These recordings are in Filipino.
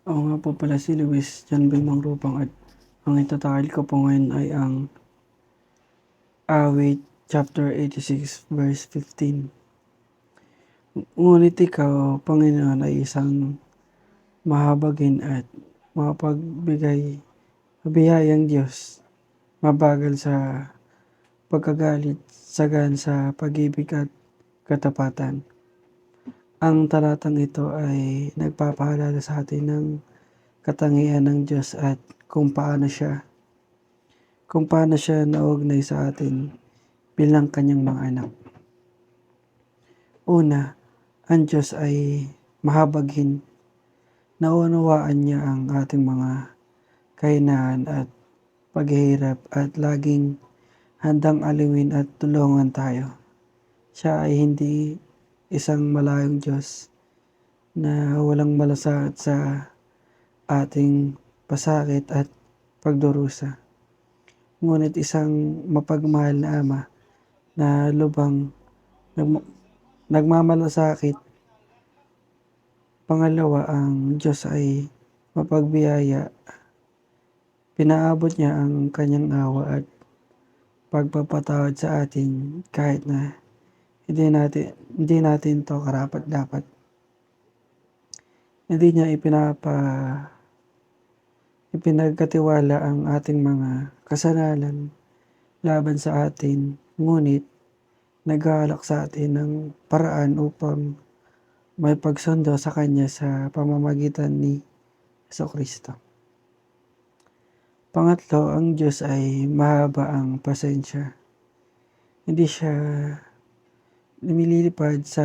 Ako nga po pala si Luis John Belmang Rupang at ang itatakil ko po ngayon ay ang Awit chapter 86 verse 15. Ngunit ikaw, Panginoon, ay isang mahabagin at makapagbigay biyayang Diyos, mabagal sa pagkagalit, sagan sa pag-ibig at katapatan. Ang talatang ito ay nagpapaalala sa atin ng katangian ng Diyos at kung paano siya naugnay sa atin bilang kanyang mga anak. Una, ang Diyos ay mahabagin. Naunawaan niya ang ating mga kahinaan at paghihirap at laging handang aliwin at tulungan tayo. Siya ay hindi isang malayong Diyos na walang malasakit sa ating pasakit at pagdurusa. Ngunit isang mapagmahal na Ama na lubhang nagmamalasakit. Pangalawa, ang Diyos ay mapagbiyaya. Pinaabot niya ang kanyang awa at pagpapatawad sa atin kahit na hindi natin to karapat-dapat. Hindi niya ipinagkatiwala ang ating mga kasalanan laban sa atin, ngunit nag-aalok sa atin ng paraan upang may pagsundo sa Kanya sa pamamagitan ni Jesucristo. Pangatlo, ang Diyos ay mahaba ang pasensya. Hindi siya lumilipad sa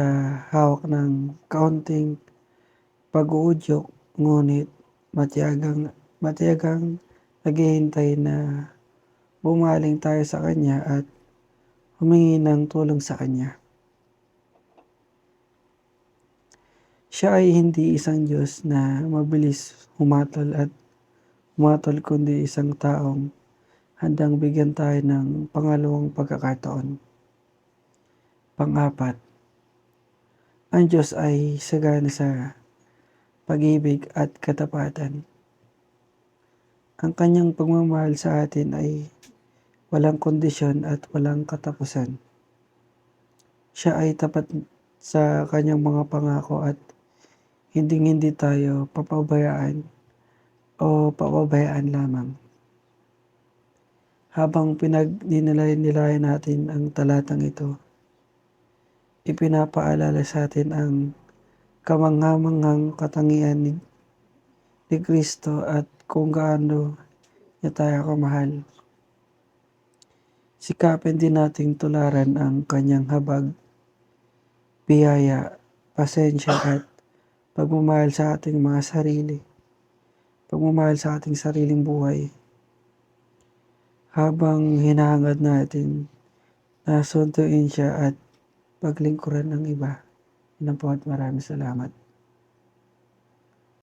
hawak ng kaunting pag-uudyok, ngunit matiyagang naghihintay na bumaling tayo sa Kanya at humingi ng tulong sa Kanya. Siya ay hindi isang Diyos na mabilis humatol kundi isang taong handang bigyan tayo ng pangalawang pagkakataon. Pang-apat, ang Diyos ay sagana sa pag-ibig at katapatan. Ang kanyang pagmamahal sa atin ay walang kondisyon at walang katapusan. Siya ay tapat sa kanyang mga pangako at hindi tayo papabayaan lamang. Habang pinagninilay natin ang talatang ito, ipinapaalala sa atin ang kamangha-manghang katangian ni Kristo at kung gaano niya tayo kamahal. Sikapin din nating tularan ang kanyang habag, biyaya, pasensya at pagmamahal sa ating mga sarili. Pagmamahal sa ating sariling buhay. Habang hinahangad natin na sunduin siya at paglingkuran ng iba. Yun po at maraming salamat.